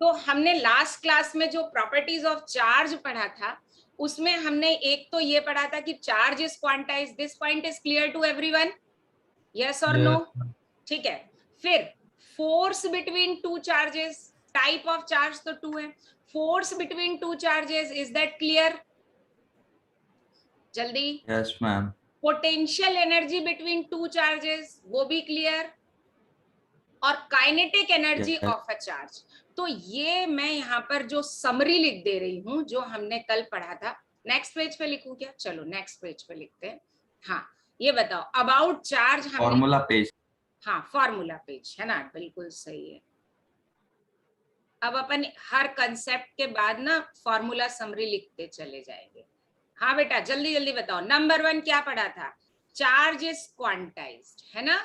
तो हमने last class में जो प्रॉपर्टीज ऑफ चार्ज पढ़ा था उसमें हमने एक तो ये पढ़ा था कि charge is quantize. This point is clear to everyone? Yes और नो? ठीक है. फिर force between two charges, type of charge तो टू है. Force between two charges, is that clear? जल्दी. Yes ma'am. Potential energy between two charges, वो भी क्लियर. और kinetic energy of a charge. तो ये मैं यहाँ पर जो समरी लिख दे रही हूँ जो हमने कल पढ़ा था. नेक्स्ट पेज पे लिखूं क्या? चलो नेक्स्ट पेज पे लिखते हैं. हाँ, ये बताओ अबाउट चार्ज हमने. Formula page. हाँ, फॉर्मूला पेज है ना, बिल्कुल सही है. अब अपन हर कंसेप्ट के बाद ना फॉर्मूला समरी लिखते चले जाएंगे. हाँ बेटा, जल्दी जल्दी बताओ. नंबर 1 क्या पढ़ा था? चार्ज इज क्वांटाइज्ड, है ना.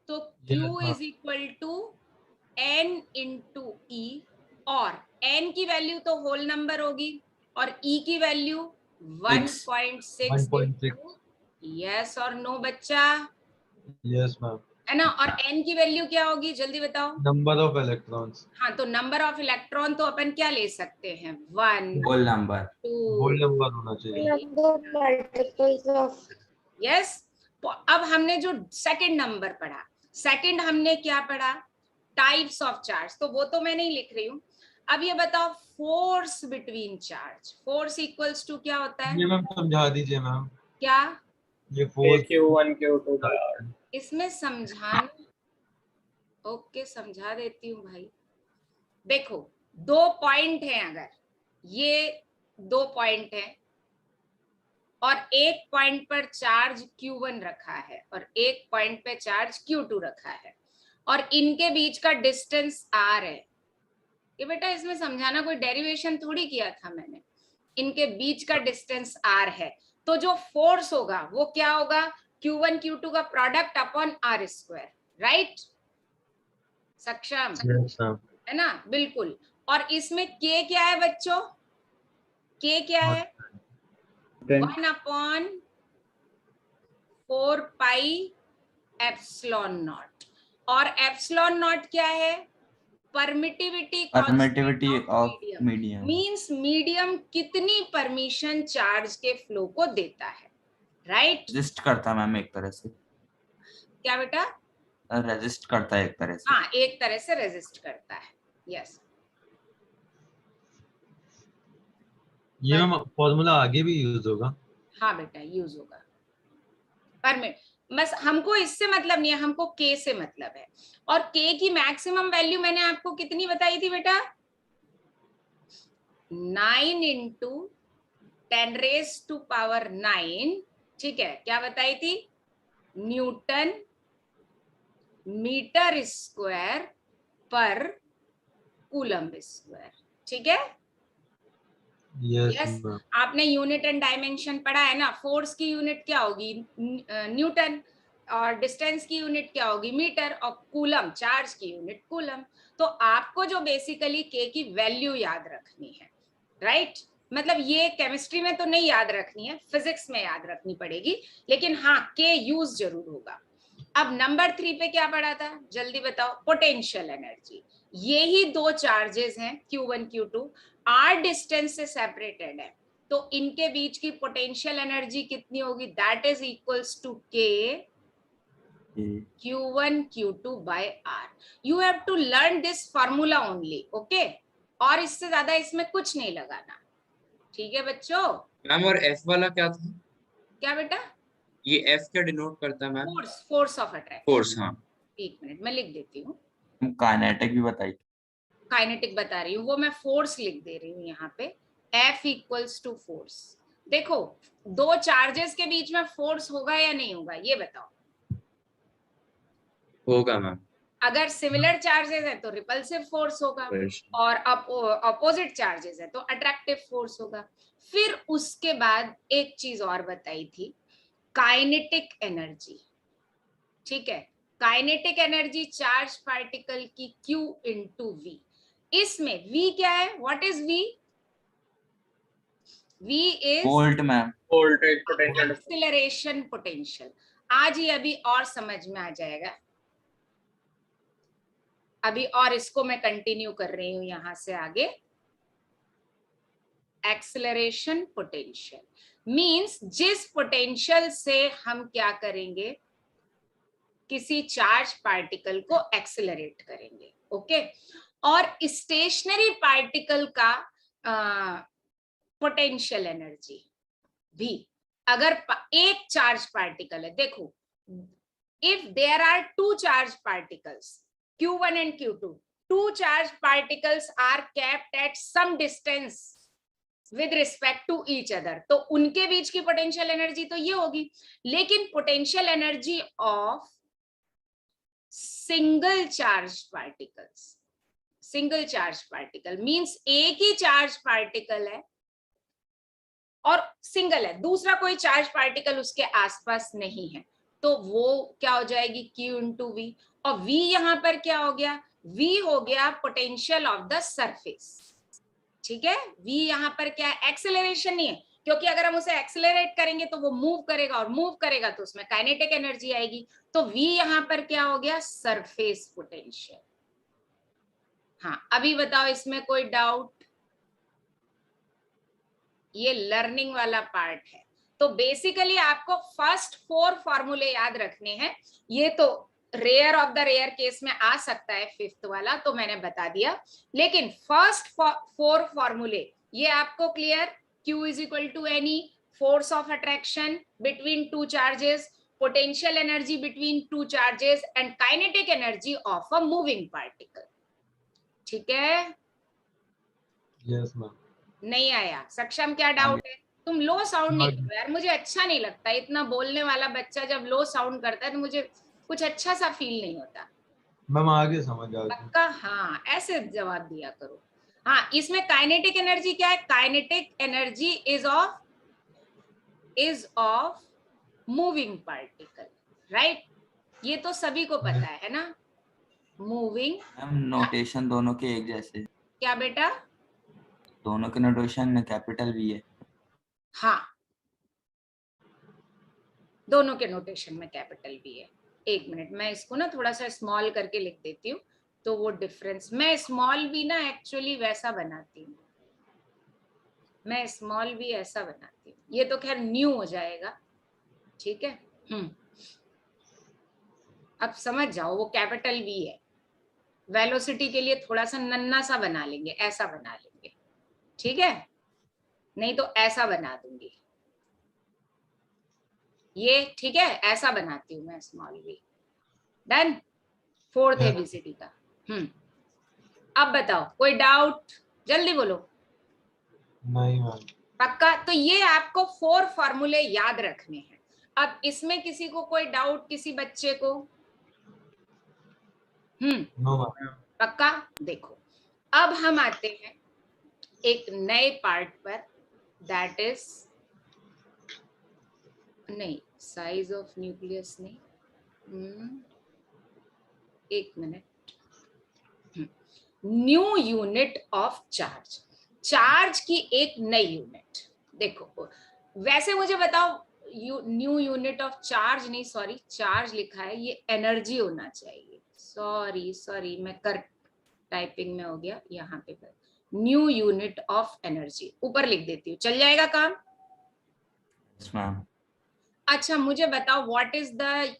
तो Q is equal to n into e. और n की वैल्यू तो होल नंबर होगी और e की वैल्यू 1.6. यस और नो बच्चा? Yes ma'am. है ना. और n की वैल्यू क्या होगी, जल्दी बताओ. Number of electrons. हाँ, तो नंबर ऑफ इलेक्ट्रॉन तो अपन क्या ले सकते हैं? 1, होल नंबर. 2. होल नंबर होना चाहिए. यस. तो अब हमने जो सेकंड नंबर पढ़ा, सेकंड हमने क्या पढ़ा? Types of charge. तो वो तो मैं नहीं लिख रही हूँ. अब ये बताओ force between charge. Force equals to क्या होता है? ये मैम समझा दीजिए मैम. क्या? ये फोर्स Q1 Q2 का. इसमें समझाना. ओके, समझा देती हूँ भाई. देखो, 2 पॉइंट हैं. अगर ये 2 पॉइंट है और एक पॉइंट पर चार्ज Q1 रखा है और एक पॉइंट पे चार्ज Q2 रखा है और इनके बीच का डिस्टेंस R है. ये बेटा इसमें समझाना, कोई डेरिवेशन थोड़ी किया था मैंने. इनके बीच का डिस्टेंस R है. तो जो फोर्स होगा वो क्या होगा? Q1 Q2 का product upon R square. Right? सक्षम है ना? बिल्कुल. और इसमें K क्या है बच्चों? K क्या है? 1 अपॉन 4 पाई एप्सिलॉन नॉट. और एप्सिलॉन नॉट क्या है? Permittivity of medium. Means medium कितनी परमिशन चार्ज के फ्लो को देता है. राइट? रेजिस्ट करता मैम एक तरह से. क्या बेटा? रेजिस्ट करता है एक तरह से. हाँ, एक तरह से रेजिस्ट करता है. यस. ये मैम फॉर्मूला आगे भी यूज होगा. हाँ बेटा, यूज होगा. पर बस हमको इससे मतलब नहीं है, हमको K से मतलब है. और K की मैक्सिमम वैल्यू मैंने आपको कितनी बताई थी बेटा? 9 इंटू 10 रेज टू पावर 9. ठीक है, क्या बताई थी? न्यूटन मीटर स्क्वायर पर कूलम्ब स्क्वायर. ठीक है. यस. आपने यूनिट एंड डायमेंशन पढ़ा है ना. फोर्स की यूनिट क्या होगी? न्यूटन. और डिस्टेंस की यूनिट क्या होगी? मीटर. और कूलम, चार्ज की यूनिट कूलम. तो आपको जो बेसिकली K की वैल्यू याद रखनी है. राइट? मतलब ये केमिस्ट्री में तो नहीं याद रखनी है, फिजिक्स में याद रखनी पड़ेगी. लेकिन हाँ, K यूज जरूर होगा. अब नंबर 3 पे क्या पढ़ा था, जल्दी बताओ. Potential energy. ये ही 2 चार्जेस हैं Q1 Q2, R डिस्टेंस से सेपरेटेड है. तो इनके बीच की पोटेंशियल एनर्जी कितनी होगी? That is equals to K Q1 Q2 by R. You have to learn this formula only. Okay? और इससे ज्यादा इसमें कुछ नहीं लगाना. ठीक है बच्चों? मैम और F वाला क्या था? क्या बेटा? ये F क्या डिनोट करता है ma'am? Force of attraction. Force. हाँ, एक मिनट मैं लिख देती हूँ. काइनेटिक भी बताइए. काइनेटिक बता रही हूँ, वो मैं फोर्स लिख दे रही हूँ यहाँ पे. F equals to force. देखो, 2 चार्जेस के बीच में फोर्स होगा या नहीं होगा, ये बताओ. होगा मैम. अगर सिमिलर चार्जेस है तो रिपल्सिव फोर्स होगा और अपोजिट चार्जेस है तो अट्रैक्टिव फोर्स होगा. फिर उसके बाद एक चीज और बताई थी, काइनेटिक एनर्जी. ठीक है. काइनेटिक एनर्जी चार्ज पार्टिकल की Q इंटू V. इसमें V क्या है? What is V? V is volt ma'am. Voltage potential. Acceleration potential. आज ही अभी और समझ में आ जाएगा. अभी और इसको मैं कंटिन्यू कर रही हूं यहां से आगे। एक्सेलरेशन पोटेंशियल मींस जिस पोटेंशियल से हम क्या करेंगे, किसी चार्ज पार्टिकल को एक्सेलरेट करेंगे। ओके, और स्टेशनरी पार्टिकल का पोटेंशियल एनर्जी भी, अगर एक चार्ज पार्टिकल है, देखो if there are two charge particles q1 and q2, two charge particles are kept at some distance with respect to each other, तो उनके बीच की पोटेंशियल एनर्जी तो ये होगी। लेकिन potential energy of single charge particles, single charge particle means एक ही charge particle है और सिंगल है, दूसरा कोई चार्ज पार्टिकल उसके आसपास नहीं है, तो वो क्या हो जाएगी Q इंटू वी। और V यहां पर क्या हो गया, V हो गया पोटेंशियल ऑफ द सरफेस। ठीक है, V यहां पर क्या है, एक्सेलरेशन नहीं है, क्योंकि अगर हम उसे एक्सेलरेट करेंगे तो वो मूव करेगा, और मूव करेगा तो उसमें काइनेटिक एनर्जी आएगी। तो V यहां पर क्या हो गया, सरफेस पोटेंशियल। हाँ, अभी बताओ इसमें कोई डाउट? ये लर्निंग वाला पार्ट है। तो बेसिकली आपको फर्स्ट 4 फॉर्मूले याद रखने हैं। ये तो rare of the rare case में आ सकता है, फिफ्थ वाला तो मैंने बता दिया, लेकिन फर्स्ट 4 फॉर्मूले ये आपको clear. Q is equal to any force of attraction between two charges, potential energy between two charges and kinetic energy of a moving particle. ठीक है? Yes ma'am. नहीं आया? सक्षम क्या डाउट है? तुम लो साउंड नहीं करो यार, मुझे अच्छा नहीं लगता। इतना बोलने वाला बच्चा जब लो साउंड करता है तो मुझे कुछ अच्छा सा फील नहीं होता। मैम आगे समझ आ गई। पक्का? हाँ, ऐसे जवाब दिया करो। हाँ, इसमें काइनेटिक एनर्जी क्या है, kinetic energy is of moving particle, right? ये तो सभी को पता है ना, मूविंग। मैम नोटेशन दोनों के एक जैसे। क्या बेटा? दोनों के नोटेशन कैपिटल वी है। हाँ, दोनों के नोटेशन में कैपिटल वी है। एक मिनट, मैं इसको ना थोड़ा सा स्मॉल करके लिख देती हूँ, तो वो डिफरेंस, मैं स्मॉल वी ना एक्चुअली वैसा बनाती हूँ, मैं स्मॉल वी ऐसा बनाती हूँ। ये तो खैर न्यू हो जाएगा, ठीक है। अब समझ जाओ, वो कैपिटल वी है। वेलोसिटी के लिए थोड़ा सा नन्ना सा बना लेंगे, ऐसा बना लेंगे, ठीक है? नहीं तो ऐसा बना दूंगी, ये ठीक है, ऐसा बनाती हूँ मैं small V. Done? Fourth ABCD का। अब बताओ, कोई डाउट? जल्दी बोलो। नहीं मैम। पक्का? तो ये आपको 4 फॉर्मूले याद रखने हैं। अब इसमें किसी को कोई डाउट, किसी बच्चे को? No ma'am. पक्का? देखो, अब हम आते हैं एक नए पार्ट पर, दैट इज, नहीं, साइज ऑफ न्यूक्लियस नहीं, एक minute, new unit of charge. Charge की एक नई यूनिट। देखो, वैसे मुझे बताओ, न्यू यूनिट ऑफ चार्ज नहीं, सॉरी, चार्ज लिखा है, ये एनर्जी होना चाहिए। सॉरी, मैं कर टाइपिंग में हो गया, यहाँ पे न्यू यूनिट ऑफ एनर्जी ऊपर लिख देती हूँ, चल जाएगा काम? Yes ma'am. अच्छा, मुझे बताओ, what is the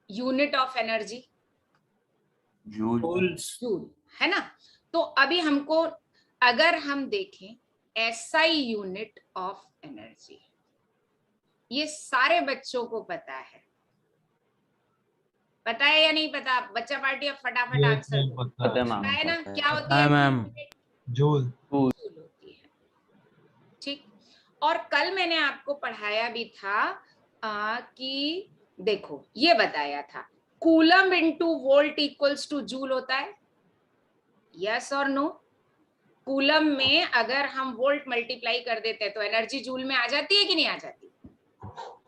unit of energy? Joule. Joule, है ना? तो अभी हमको, अगर हम देखें एसआई यूनिट ऑफ एनर्जी, ये सारे बच्चों को पता है या नहीं पता? बच्चा पार्टी, अब फटाफट आंसर पता है ना? क्या होती है मैम? जूल होती है, ठीक। और कल मैंने आपको पढ़ाया भी था कि देखो, ये बताया था, coulomb into volt equals two joule होता है, यस और नो? कूलम में अगर हम वोल्ट मल्टीप्लाई कर देते हैं तो एनर्जी जूल में आ जाती है कि नहीं आ जाती?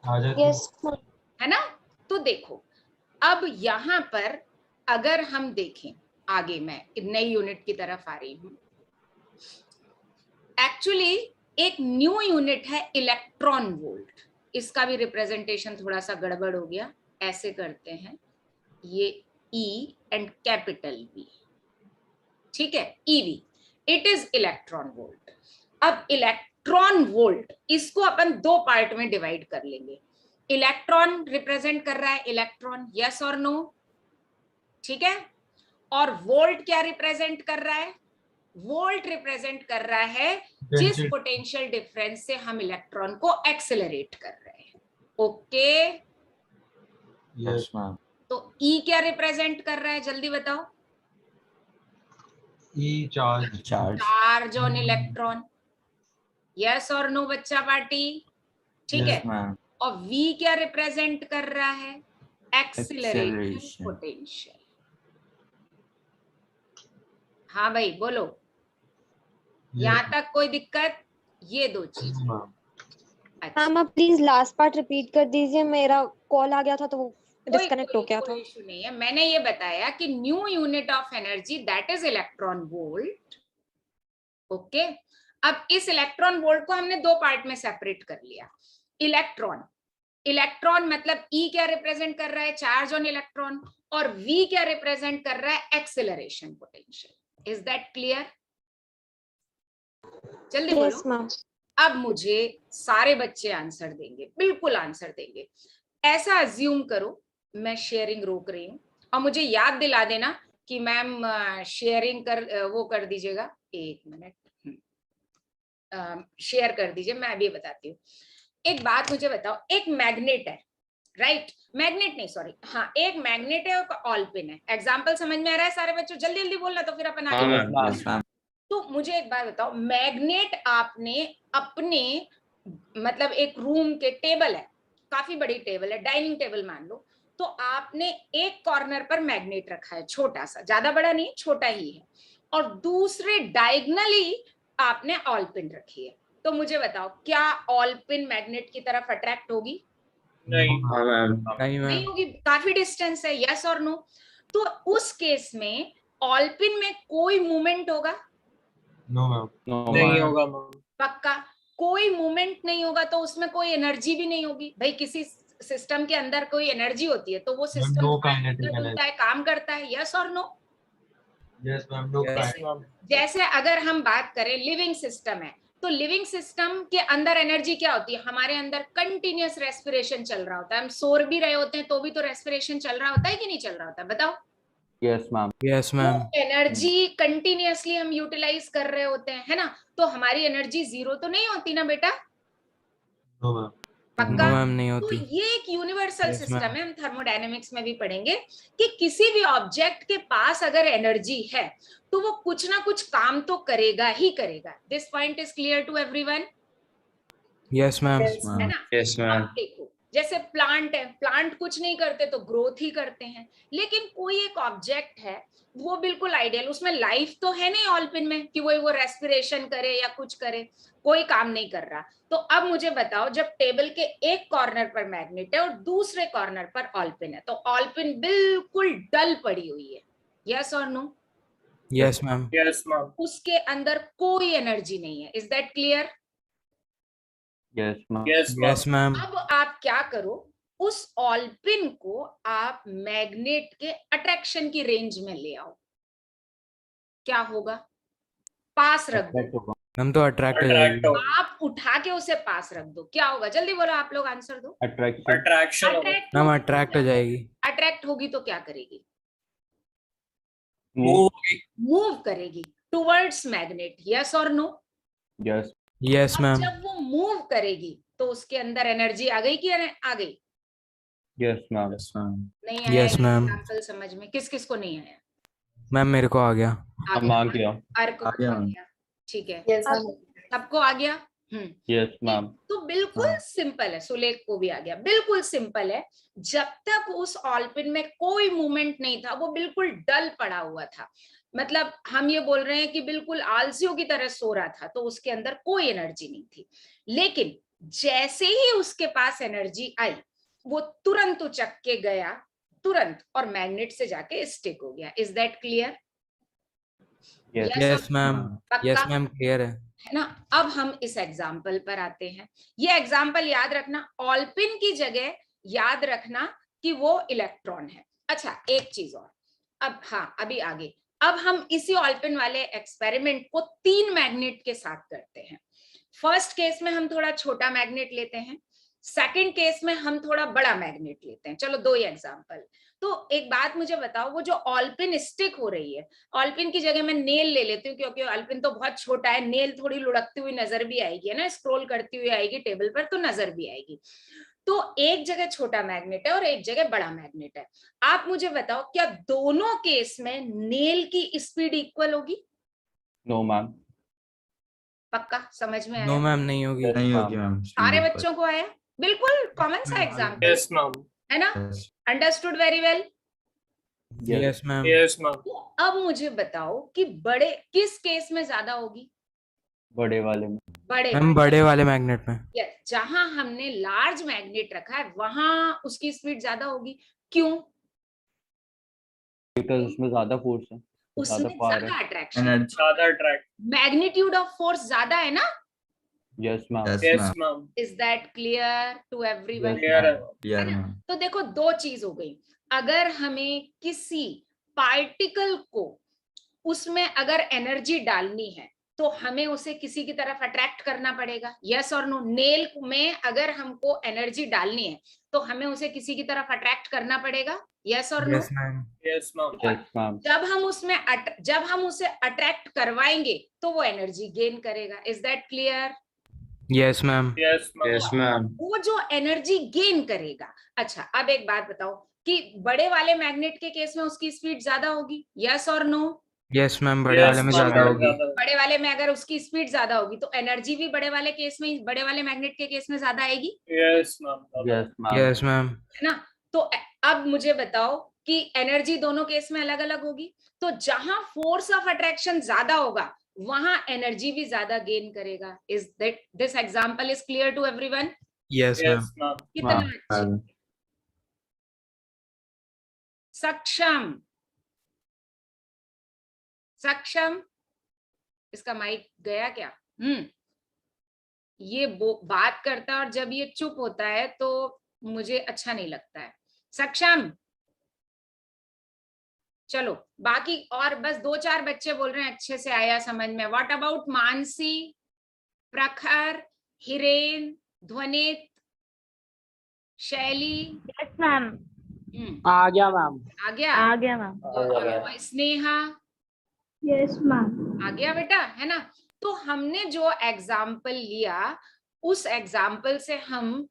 आ जाती है ना? तो देखो, अब यहां पर अगर हम देखें आगे, मैं नई यूनिट की तरफ आ रही हूं। एक्चुअली एक न्यू यूनिट है इलेक्ट्रॉन वोल्ट। इसका भी रिप्रेजेंटेशन थोड़ा सा गड़बड़ हो गया, ऐसे करते हैं, ये E and capital V, ठीक है, EV, it is electron volt. अब इलेक्ट्रॉन वोल्ट इसको अपन दो पार्ट में डिवाइड कर लेंगे। इलेक्ट्रॉन रिप्रेजेंट कर रहा है इलेक्ट्रॉन, यस और नो, ठीक है, और वोल्ट क्या रिप्रेजेंट कर रहा है? वोल्ट रिप्रेजेंट कर रहा है जिस पोटेंशियल डिफरेंस से हम इलेक्ट्रॉन को एक्सेलरेट कर रहे हैं। Okay, yes ma'am. तो E क्या रिप्रेजेंट कर रहा है, जल्दी बताओ? E charge. Charge on electron, yes और नो बच्चा पार्टी, ठीक है। Yes ma'am. और V क्या रिप्रेजेंट कर रहा है? Acceleration Acceleration. पोटेंशियल। हाँ भाई बोलो, यहाँ तक कोई दिक्कत? ये दो चीज। अच्छा, मैम आप प्लीज लास्ट पार्ट रिपीट कर दीजिए, मेरा कॉल आ गया था तो वो डिस्कनेक्ट हो गया था। कोई इशू नहीं है। मैंने ये बताया कि new unit of energy that is electron volt. Okay, अब इस इलेक्ट्रॉन वोल्ट को हमने दो पार्ट में सेपरेट कर लिया। इलेक्ट्रॉन, इलेक्ट्रॉन मतलब E क्या रिप्रेजेंट कर रहा है? Charge on electron. और V क्या रिप्रेजेंट कर रहा है? Acceleration potential. Is that clear? जल्दी यस बोलो। मैम। अब मुझे सारे बच्चे आंसर देंगे, बिल्कुल आंसर देंगे। ऐसा अज्यूम करो मैं शेयरिंग रोक रही हूं और मुझे याद दिला देना कि मैम शेयरिंग वो कर दीजिएगा। एक मिनट, शेयर कर दीजिए, मैं अभी बताती हूँ। एक बात मुझे बताओ, एक मैग्नेट है, राइट? मैग्नेट नहीं, सॉरी, हाँ, एक मैग्नेट है और ऑल पिन है। एग्जाम्पल समझ में आ रहा है सारे बच्चों? जल्दी जल्दी बोलना तो फिर अपन आगे बढ़ेंगे। Yes ma'am. तो मुझे एक बात बताओ, मैग्नेट आपने अपने मतलब एक रूम के टेबल है, काफी बड़ी टेबल है, डाइनिंग टेबल मान लो, तो आपने एक कॉर्नर पर मैग्नेट रखा है, छोटा सा, ज्यादा बड़ा नहीं, छोटा ही है, और दूसरे डायगनली आपने ऑल पिन रखी है। तो मुझे बताओ, क्या ऑल पिन मैग्नेट की तरफ अट्रैक्ट होगी? नहीं होगी, काफी डिस्टेंस है, यस और नो? तो उस केस में ऑल पिन में कोई मूवमेंट होगा? No ma'am. नहीं होगा। पक्का कोई मूवमेंट नहीं होगा, तो उसमें कोई एनर्जी भी नहीं होगी। भाई किसी सिस्टम के अंदर कोई एनर्जी होती है तो वो सिस्टम No kinetic चलता है, काम करता है, यस और no? Yes ma'am. No kinetic. जैसे अगर हम बात करें लिविंग सिस्टम है, तो लिविंग सिस्टम के अंदर एनर्जी क्या होती है? हमारे अंदर कंटिन्यूअस रेस्पिरेशन चल रहा होता है, हम सो भी रहे होते हैं तो भी तो रेस्पिरेशन चल रहा होता है कि नहीं चल रहा होता है? बताओ। Yes ma'am. Yes ma'am. Energy continuously हम यूटिलाइज कर रहे होते हैं, है ना? तो हमारी एनर्जी जीरो तो नहीं होती ना बेटा? No ma'am. पक्का? नो मैम नहीं तो होती। ये एक यूनिवर्सल Yes, सिस्टम ma'am. है, हम थर्मोडायनेमिक्स में भी पढ़ेंगे कि किसी भी ऑब्जेक्ट के पास अगर एनर्जी है तो वो कुछ ना कुछ काम तो करेगा ही करेगा। This point is clear to everyone? Yes ma'am. है ना? Yes ma'am. अब देखो, जैसे प्लांट है, प्लांट कुछ नहीं करते तो ग्रोथ ही करते हैं, लेकिन कोई एक ऑब्जेक्ट है वो बिल्कुल आइडियल, उसमें लाइफ तो है नहीं ऑल पिन में कि वो रेस्पिरेशन करे या कुछ करे, कोई काम नहीं कर रहा। तो अब मुझे बताओ, जब टेबल के एक कॉर्नर पर मैग्नेट है और दूसरे कॉर्नर पर ऑल पिन है, तो ऑल पिन बिल्कुल डल पड़ी हुई है, यस और no? Yes ma'am. Yes ma'am. उसके अंदर कोई एनर्जी नहीं है। Is that clear? Yes ma'am. Yes ma'am. अब आप क्या करो, उस ऑल पिन को आप मैग्नेट के अट्रैक्शन की रेंज में ले आओ, क्या होगा? पास रख दो, हम तो अट्रैक्ट हो जाएगी। आप उठा के उसे पास रख दो, क्या होगा? जल्दी बोलो, आप लोग आंसर दो। अट्रैक्शन मैम अट्रैक्ट हो जाएगी। अट्रैक्ट होगी तो क्या करेगी? मूव। मूव करेगी टुवर्ड्स मैग्नेट, यस और नो? यस। यस अब मैम। जब वो मूव करेगी तो उसके अंदर एनर्जी आ गई कि आ गई? Yes ma'am. नहीं आया? Yes, ma'am. एग्जांपल समझ में, किस किस को नहीं आया? मैम मेरे को आ गया। आ गया, अर्क आ को गया। आ गया, ठीक है, सबको आ गया। Yes ma'am. तो बिल्कुल सिंपल है, सुलेख को भी आ गया, बिल्कुल सिंपल है। जब तक उस ऑल पिन में कोई मूवमेंट नहीं था, वो बिल्कुल डल पड़ा हुआ था, मतलब हम ये बोल रहे हैं कि बिल्कुल आलसियों की तरह सो रहा था, तो उसके अंदर कोई एनर्जी नहीं थी। लेकिन जैसे ही उसके पास एनर्जी आई, वो तुरंत उचक के गया, तुरंत, और मैग्नेट से जाके स्टिक हो गया। Is that clear? Yes ma'am. Yes ma'am clear है ना? अब हम इस एग्जाम्पल पर आते हैं। ये एग्जाम्पल याद रखना, ऑल पिन की जगह याद रखना कि वो इलेक्ट्रॉन है। अच्छा, एक चीज और, अब हाँ, अभी आगे, अब हम इसी ऑल्पिन वाले एक्सपेरिमेंट को 3 मैग्नेट के साथ करते हैं। फर्स्ट केस में हम थोड़ा छोटा मैग्नेट लेते हैं, सेकंड केस में हम थोड़ा बड़ा मैग्नेट लेते हैं। चलो 2 ही एग्जांपल। तो एक बात मुझे बताओ, वो जो ऑल्पिन स्टिक हो रही है, ऑल्पिन की जगह मैं नेल ले लेती हूँ, क्योंकि ऑल्पिन तो बहुत छोटा है, नेल थोड़ी लुढ़कती हुई नजर भी आएगी, है ना, स्क्रॉल करती हुई आएगी टेबल पर तो नजर भी आएगी। तो एक जगह छोटा मैग्नेट है और एक जगह बड़ा मैग्नेट है। आप मुझे बताओ, क्या दोनों केस में नेल की स्पीड इक्वल होगी? No ma'am. पक्का समझ में नो आया? मैम, नहीं होगी। नहीं होगी मैम। सारे बच्चों को आया? बिल्कुल कॉमन सा एग्जाम्पल यस मैम, है ना? Understood very well. Yes ma'am. Yes ma'am, तो अब मुझे बताओ कि बड़े किस केस में ज्यादा होगी? बड़े वाले में। बड़े मैम बड़े वाले मैग्नेट में। यस, जहां हमने लार्ज मैग्नेट रखा है वहां उसकी स्पीड ज्यादा होगी। क्यों? बिकॉज़ उसमें ज्यादा फोर्स है, उसमें पावर ज्यादा है, अट्रैक्शन, एनर्जी। ज्यादा अट्रैक्ट। मैग्नीट्यूड ऑफ फोर्स ज्यादा है ना? Yes ma'am. Yes ma'am, is that clear to everyone? Clear है। Clear ma'am. तो देखो, 2 चीज हो गई। अगर हमें किसी पार्टिकल को उसमें अगर एनर्जी डालनी है तो हमें उसे किसी की तरफ अट्रैक्ट करना पड़ेगा, यस और नो? नेल में अगर हमको एनर्जी डालनी है तो हमें उसे किसी की तरफ अट्रैक्ट करना पड़ेगा, यस और no? Yes ma'am. Yes ma'am, yes ma'am. जब हम उसे अट्रैक्ट करवाएंगे तो वो एनर्जी गेन करेगा। Is that clear? Yes ma'am. Yes ma'am, yes ma'am. वो जो एनर्जी गेन करेगा। अच्छा, अब एक बात बताओ कि बड़े वाले मैग्नेट के केस में उसकी स्पीड ज्यादा होगी, यस और नो? यस मैम, बड़े वाले में ज्यादा होगी। बड़े वाले में अगर उसकी स्पीड ज्यादा होगी तो एनर्जी भी बड़े वाले केस में, बड़े वाले मैग्नेट के केस में ज्यादा आएगी, yes ma'am, yes ma'am. Yes ma'am. है ना? तो अब मुझे बताओ कि एनर्जी दोनों केस में अलग अलग होगी, तो जहां फोर्स ऑफ अट्रैक्शन ज्यादा होगा वहां एनर्जी भी ज्यादा गेन करेगा। Is that this example is clear to everyone? Yes ma'am. Yes ma'am, कितना अच्छी, सक्षम, सक्षम। इसका माइक गया क्या? ये बात करता है और जब ये चुप होता है तो मुझे अच्छा नहीं लगता है। सक्षम, चलो बाकी और बस 2-4 बच्चे बोल रहे हैं अच्छे से आया समझ में। व्हाट अबाउट मानसी, प्रखर, हिरेन, ध्वनित, शैली? Yes ma'am. आ गया मैम, आ गया? आ गया मैम। और स्नेहा? Yes ma'am. आ गया बेटा, है ना? तो हमने जो एग्जाम्पल लिया उस एग्जाम्पल से हम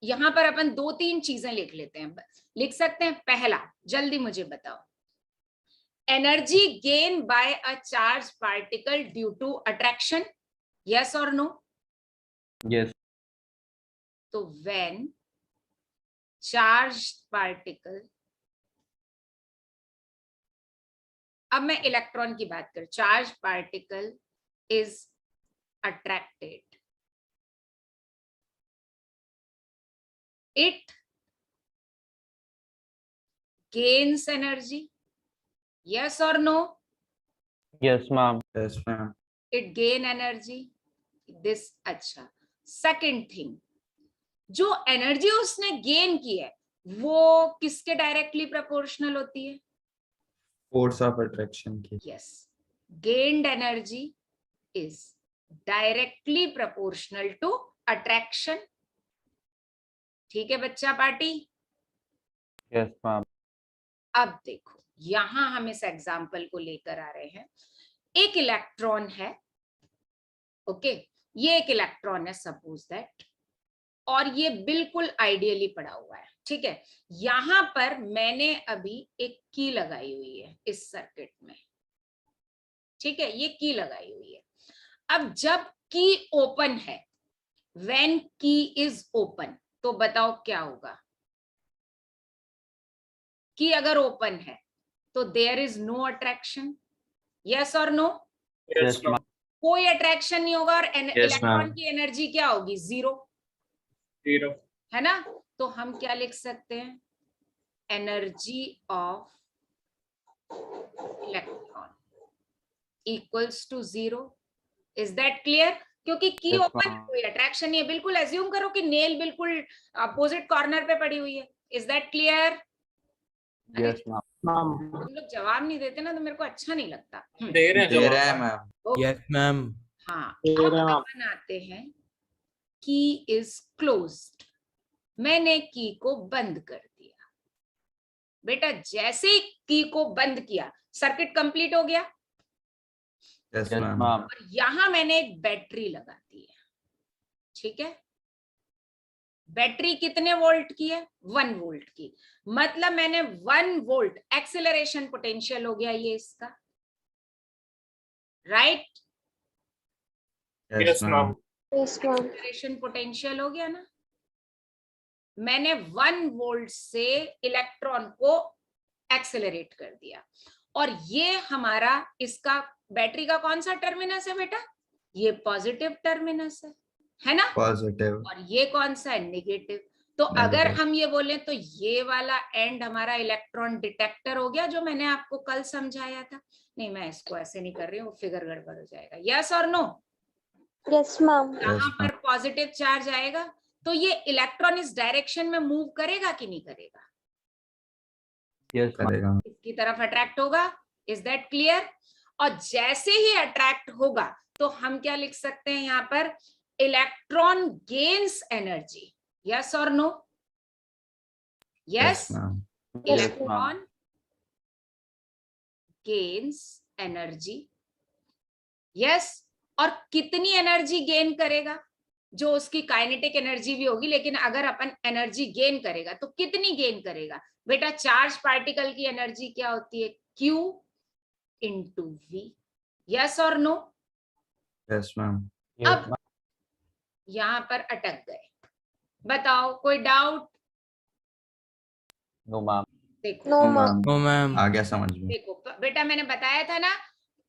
यहाँ पर अपन 2-3 चीजें लिख लेते हैं, लिख सकते हैं। पहला, जल्दी मुझे बताओ, energy gain by a charge particle due to attraction, yes और नो? यस। तो व्हेन चार्ज पार्टिकल, अब मैं इलेक्ट्रॉन की बात कर, charge particle is attracted, it gains energy, yes or no? Yes ma'am. Yes ma'am. It gain energy, this अच्छा। Second thing, जो energy उसने गेन की है वो किसके डायरेक्टली प्रोपोर्शनल होती है? फोर्स ऑफ अट्रैक्शन की। Yes, gained energy is directly proportional to attraction। ठीक है बच्चा पार्टी? Yes ma'am. अब देखो, यहां हम इस एग्जाम्पल को लेकर आ रहे हैं। एक इलेक्ट्रॉन है, ओके, ये एक इलेक्ट्रॉन है सपोज दैट, और ये बिल्कुल आइडियली पड़ा हुआ है, ठीक है। यहां पर मैंने अभी एक की लगाई हुई है इस सर्किट में, ठीक है, ये की लगाई हुई है। अब जब की ओपन है, व्हेन की इज ओपन, तो बताओ क्या होगा? की अगर ओपन है तो there is no attraction, yes और नो? यस मैम, कोई अट्रैक्शन नहीं होगा और Yes, इलेक्ट्रॉन ma'am. की एनर्जी क्या होगी? 0, 0, है ना? तो हम क्या लिख सकते हैं? Energy of electron equals to 0। Is that clear? क्योंकि की Yes, ओपन, ma'am. कोई अट्रैक्शन नहीं है। बिल्कुल एज्यूम करो कि नेल बिल्कुल अपोजिट कॉर्नर पे पड़ी हुई है। Is that clear? Yes ma'am. Ma'am तुम लोग जवाब नहीं देते ना तो मेरे को अच्छा नहीं लगता। दे रहे हैं दे रहा है जवाब मैम। Yes ma'am. हाँ, दे अब रहे हैं मैम। अपन आते हैं की इज क्लोज्ड। मैंने की को बंद कर दिया। बेटा जैसे ही की को बंद किया सर्किट कंप्लीट हो गया। Yes yes ma'am. मैम। और यहां मैंने एक बैटरी लगा दी है, ठीक है। बैटरी कितने वोल्ट की है? 1 वोल्ट की। मतलब मैंने 1 वोल्ट एक्सेलरेशन पोटेंशियल हो गया ये इसका, right? Yes ma'am. Yes ma'am. Acceleration potential हो गया ना। मैंने 1 वोल्ट से इलेक्ट्रॉन को एक्सेलरेट कर दिया। और ये हमारा इसका बैटरी का कौन सा टर्मिनस है बेटा? ये पॉजिटिव टर्मिनस है ना? पॉजिटिव। और ये कौन सा है? नेगेटिव। तो अगर हम ये बोले तो ये वाला एंड हमारा इलेक्ट्रॉन डिटेक्टर हो गया, जो मैंने आपको कल समझाया था। नहीं, मैं इसको ऐसे नहीं कर रही हूँ, फिगर गड़बड़ हो जाएगा। यस और नो? Yes ma'am. यहाँ पर पॉजिटिव चार्ज आएगा तो ये इलेक्ट्रॉन इस डायरेक्शन में मूव करेगा कि नहीं करेगा? यस करेगा। इसकी तरफ अट्रैक्ट होगा। Is that clear? और जैसे ही अट्रैक्ट होगा तो हम क्या लिख सकते हैं यहाँ पर? Electron gains energy. यस और no? Yes, ma'am. Electron gains energy. Yes, और कितनी एनर्जी गेन करेगा? जो उसकी काइनेटिक एनर्जी भी होगी, लेकिन अगर अपन एनर्जी गेन करेगा तो कितनी गेन करेगा? बेटा चार्ज पार्टिकल की एनर्जी क्या होती है? Q into V। यस और नो? Yes ma'am. अब यहां पर अटक गए, बताओ कोई डाउट? No ma'am. देखो नो मैम। No ma'am. आ गया समझ में। देखो बेटा, मैंने बताया था ना,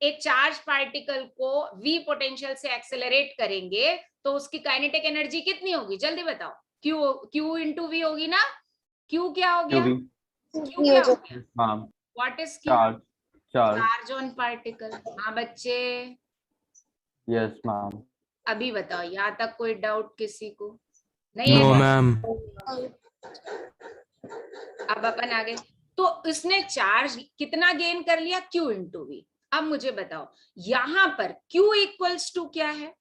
एक चार्ज पार्टिकल को V पोटेंशियल से एक्सेलरेट करेंगे तो उसकी काइनेटिक एनर्जी कितनी होगी? जल्दी बताओ। Q इंटू V होगी ना? Q क्या हो गया? Q क्या हो गया? Ma'am what is Q? Charge charge. Charge on particle. हाँ बच्चे, यस मैम। अभी बताओ, यहाँ तक कोई डाउट किसी को? नहीं नो है? मैम। अब अपन आगे। तो इसने चार्ज कितना गेन कर लिया? Q into V। अब मुझे बताओ यहां पर Q इक्वल्स टू क्या है?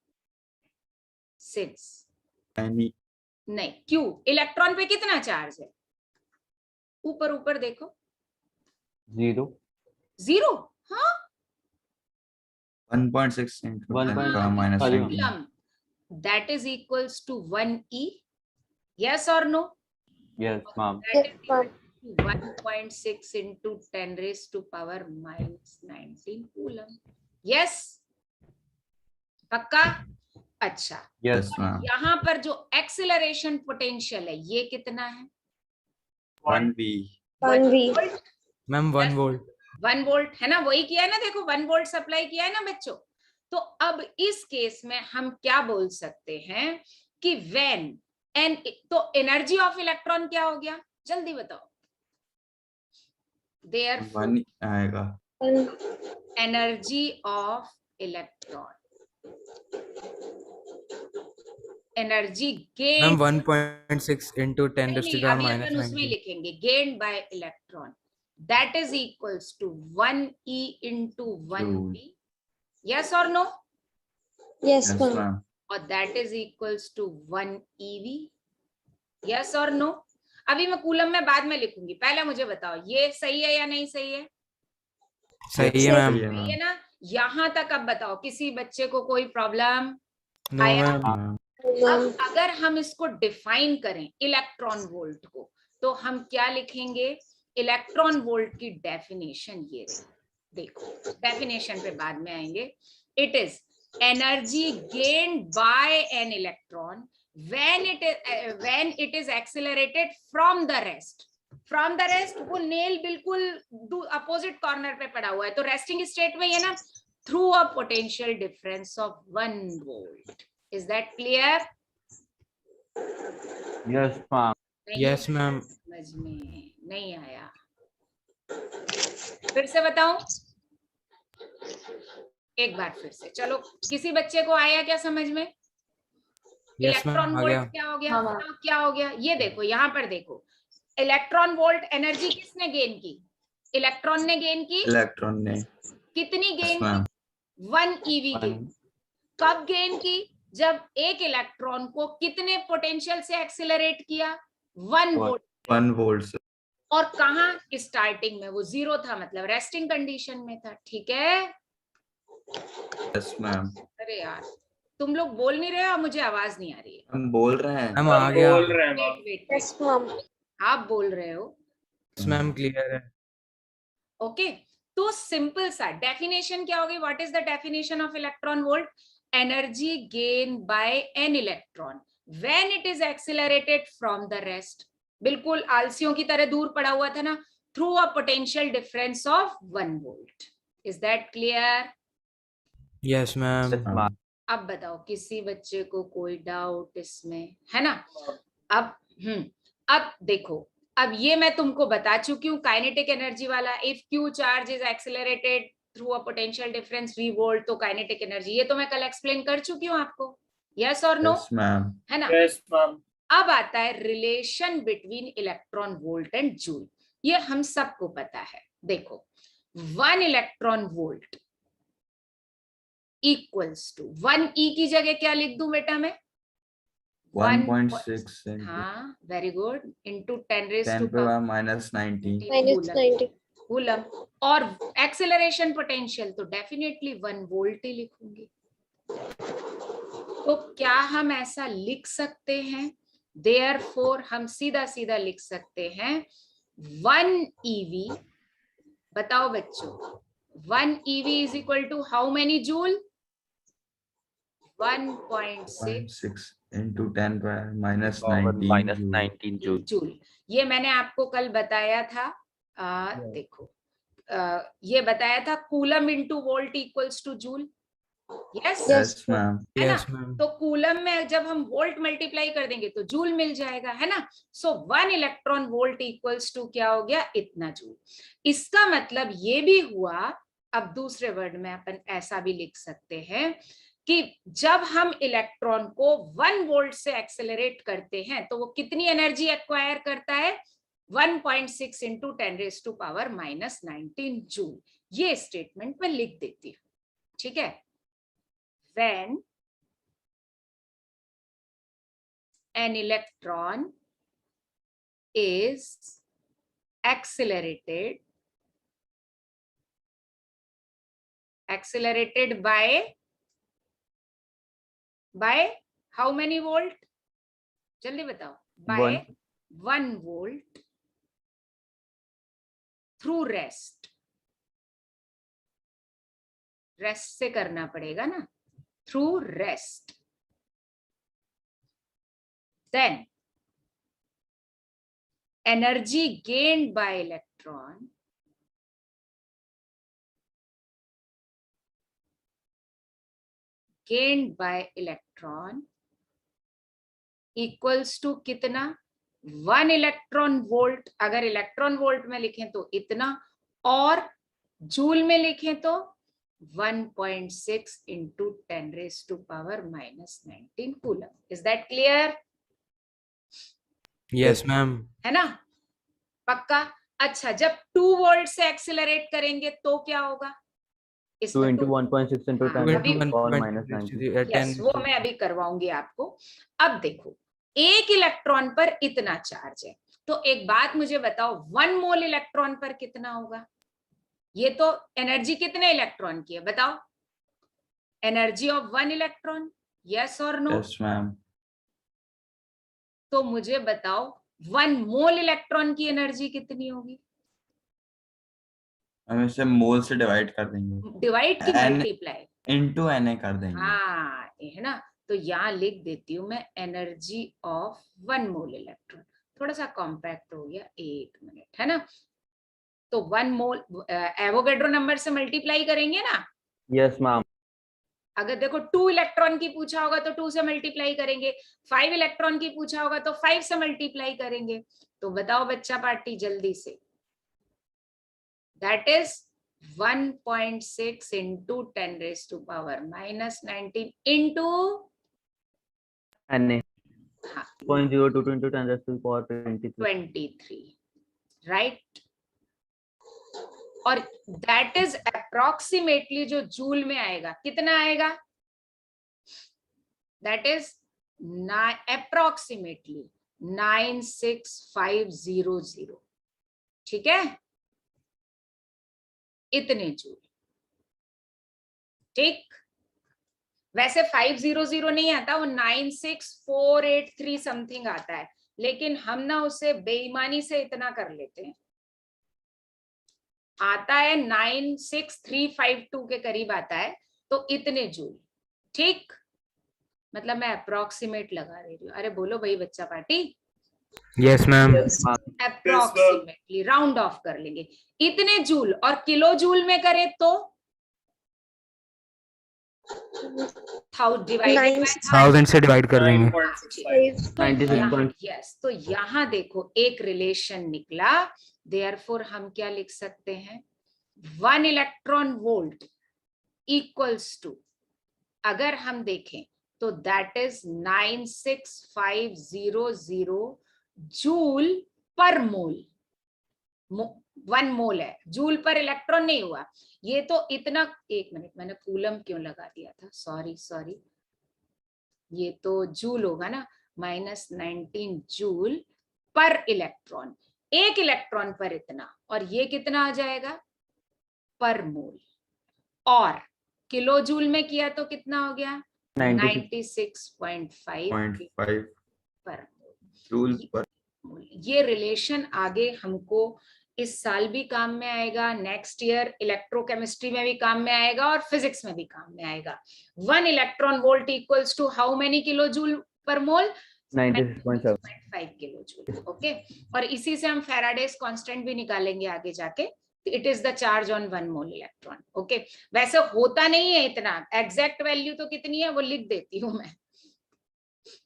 सिंस नहीं, Q इलेक्ट्रॉन पे कितना चार्ज है? ऊपर ऊपर देखो, 0 0। हाँ, 1.6 into 10 1.6 power minus sorry, 19. Coulomb, that is equals to 1 E. Yes or no? Yes ma'am. That is Yes, ma'am. equal to 1.6 into 10 raised to power minus 19 coulomb. Yes? पक्का? अच्छा, yes ma'am. यहाँ पर जो एक्सेलरेशन पोटेंशियल है ये कितना है? 1V। 1V। Ma'am 1 volt. 1 volt है ना? वही किया है ना, देखो 1 वोल्ट सप्लाई किया है ना बच्चों। तो अब इस केस में हम क्या बोल सकते हैं कि व्हेन एन, तो एनर्जी ऑफ इलेक्ट्रॉन क्या हो गया? जल्दी बताओ। देयरफॉर 1 आएगा। Energy of electron, energy gain. Ma'am 1.6 into 10 raised to the power अभी minus अपन उसमें 19। लिखेंगे gain by electron, that is equals to 1E into 1V। Yes और no? Yes, Yes ma'am. Ma'am. और that is equals to 1eV। Yes और no? अभी मैं coulomb में बाद में लिखूंगी, पहले मुझे बताओ ये सही है या नहीं सही है? सही है मैम। सही है ना? यहां तक अब बताओ, किसी बच्चे को कोई प्रॉब्लम? नो आया? मैम। मैम। अब अगर हम इसको डिफाइन करें इलेक्ट्रॉन वोल्ट को, तो हम क्या लिखेंगे? इलेक्ट्रॉन वोल्ट की डेफिनेशन ये रही। देखो डेफिनेशन पे बाद में आएंगे। It is energy gained by an electron when it is accelerated from the rest। From the rest, वो नेल बिल्कुल अपोजिट कॉर्नर पे पड़ा हुआ है, तो रेस्टिंग स्टेट में ये ना, through a potential difference of 1 volt. Is that clear? Yes ma'am. Yes ma'am. समझ में नहीं आया? फिर से बताऊं एक बार फिर से, चलो किसी बच्चे को आया क्या समझ में? यस इलेक्ट्रॉन मैम आ गया। वोल्ट क्या हो गया? क्या हो गया? ये देखो, यहाँ पर देखो, इलेक्ट्रॉन वोल्ट एनर्जी किसने गेन की? इलेक्ट्रॉन ने गेन की, इलेक्ट्रॉन ने, कितनी yes गेन मैम, की? 1 EV गेन। One. कब गेन की? जब एक इलेक्ट्रॉन को कितने पोटेंशियल से एक्सेलरेट किया? 1 वोल्ट। 1 वोल्ट से। और कहाँ? स्टार्टिंग में वो 0 था, मतलब रेस्टिंग कंडीशन में था। ठीक है, यस मैम, अरे यार तुम लोग बोल नहीं रहे हो, मुझे आवाज नहीं आ रही है। हम बोल रहे हैं। मैम आ गया। बोल रहे हैं ma'am. Wait wait, yes ma'am. आप बोल रहे हो? यस मैम क्लियर है। ओके, तो सिंपल सा डेफिनेशन क्या होगी? What is the definition of electron volt? Energy gain by an electron when it is accelerated from the rest. बिल्कुल आलसियों की तरह दूर पड़ा हुआ था ना, through a potential difference of 1 volt. Is that clear? Yes ma'am. Yes, ma'am. अब बताओ किसी बच्चे को कोई डाउट इसमें है ना? अब अब देखो, अब ये मैं तुमको बता चुकी हूँ काइनेटिक एनर्जी वाला। If Q charge is accelerated through a potential difference v volt, तो काइनेटिक एनर्जी, ये तो मैं कल एक्सप्लेन कर चुकी हूँ आपको। यस और नो? यस मैम, है ना? Yes ma'am. अब आता है relation between electron volt and joule. ये हम सबको पता है। देखो 1 electron volt equals to 1 E की जगह क्या लिख दूं बेटा मैं? 1.6 हाँ very good, into 10 raised to ten पे माइनस 90 -90। कूलम। और एक्सेलरेशन पोटेंशियल तो डेफिनेटली 1 वोल्ट ही लिखूंगी। तो क्या हम ऐसा लिख सकते हैं? देयरफॉर हम सीधा सीधा लिख सकते हैं 1 EV, बताओ बच्चों, 1 EV is equal to how many joule? 1.6 6 into 10 पे minus Power 19 minus joule. 19 joule. Joule. ये मैंने आपको कल बताया था। देखो ये बताया था coulomb into volt equals two joule. Yes yes ma'am, है ना? Yes ma'am. तो कूलम में जब हम वोल्ट मल्टीप्लाई कर देंगे तो जूल मिल जाएगा, है ना? सो 1 इलेक्ट्रॉन वोल्ट इक्वल्स टू क्या हो गया? इतना जूल। इसका मतलब ये भी हुआ, अब दूसरे वर्ड में अपन ऐसा भी लिख सकते हैं कि जब हम इलेक्ट्रॉन को 1 वोल्ट से एक्सेलरेट करते हैं तो वो कितनी एनर्जी एक्वायर करता है? 1.6 into 10 raised to power -19 joule. ये स्टेटमेंट मैं लिख देती हूँ, ठीक है? When an electron is accelerated by how many volt? जल्दी बताओ। by 1 volt through rest से करना पड़ेगा ना, through rest, then energy gained by electron equals to कितना? 1 इलेक्ट्रॉन वोल्ट। अगर इलेक्ट्रॉन वोल्ट में लिखें तो इतना, और जूल में लिखें तो 1.6 into 10 raised to power -19 coulomb. Is that clear? Yes ma'am. है ना? पक्का? अच्छा, जब 2 वोल्ट से एक्सेलरेट करेंगे तो क्या होगा? 2 into 1.6 into 10 हाँ, raised to अभी- power minus 90. यस, वो मैं अभी करवाऊंगी आपको। अब देखो, एक इलेक्ट्रॉन पर इतना चार्ज है, तो एक बात मुझे बताओ, 1 मोल इलेक्ट्रॉन पर कितना होगा? ये तो एनर्जी कितने इलेक्ट्रॉन की है बताओ? एनर्जी ऑफ 1 इलेक्ट्रॉन, यस और नो? यस मैम, तो मुझे बताओ 1 मोल इलेक्ट्रॉन की एनर्जी कितनी होगी? हम इसे मोल से डिवाइड कर देंगे, डिवाइड की N- मल्टीप्लाई? इनटू Na कर देंगे। हाँ, ये है ना? तो यहाँ लिख देती हूँ मैं एनर्जी ऑफ 1 मोल इलेक्ट्रॉन। थोड़ा सा कॉम्पैक्ट हो गया, 1 मिनट, है ना? तो 1 मोल एवोगैड्रो नंबर से मल्टीप्लाई करेंगे ना? Yes, ma'am. अगर देखो 2 इलेक्ट्रॉन की पूछा होगा तो 2 से मल्टीप्लाई करेंगे, 5 इलेक्ट्रॉन की पूछा होगा तो 5 से मल्टीप्लाई करेंगे। तो बताओ बच्चा पार्टी जल्दी से, that is 1.6 into 10 raised to power -19 into Na. हाँ, 0.022 into 10 raised to the power 23. 23, right? और दैट इज अप्रोक्सीमेटली जो जूल में आएगा, कितना आएगा? That is approximately 96500। ठीक है, इतने जूल। ठीक, वैसे 500 नहीं आता, वो 96483 समथिंग आता है, लेकिन हम ना उसे बेईमानी से इतना कर लेते हैं, आता है 96352 के करीब आता है, तो इतने जूल। ठीक, मतलब मैं अप्रोक्सीमेट लगा रही हूँ। अरे बोलो भाई बच्चा party. Yes ma'am. Approximately round of कर लेंगे, इतने जूल। और किलो जूल में करें तो 1000 से डिवाइड कर देंगे। 96. यस, तो यहाँ देखो एक रिलेशन निकला। देयरफॉर हम क्या लिख सकते हैं? 1 इलेक्ट्रॉन वोल्ट इक्वल्स टू, अगर हम देखें तो दैट इज 96500 जूल पर मोल। 1 मोल है, जूल पर इलेक्ट्रॉन नहीं हुआ। ये तो इतना, एक मिनट, मैंने कूलम क्यों लगा दिया था? सॉरी, ये तो जूल होगा ना। -19 जूल पर इलेक्ट्रॉन, एक इलेक्ट्रॉन पर इतना, और ये कितना आ जाएगा? पर मोल। और किलो जूल में किया तो कितना हो गया? 96.5 पर जूल पर। मोल। ये रिलेशन आगे हमको इस साल भी काम में आएगा, नेक्स्ट ईयर इलेक्ट्रोकेमिस्ट्री में भी काम में आएगा, और फिजिक्स में भी काम में आएगा। 1 electron volt equals to how many kilo joule पर मोल? 96.7 kilo joule. ओके, और इसी से हम फैराडेस कांस्टेंट भी निकालेंगे आगे जाके। It is the charge on 1 mole electron. Okay, वैसे होता नहीं है इतना, एग्जैक्ट वैल्यू तो कितनी है वो लिख देती हूँ मैं।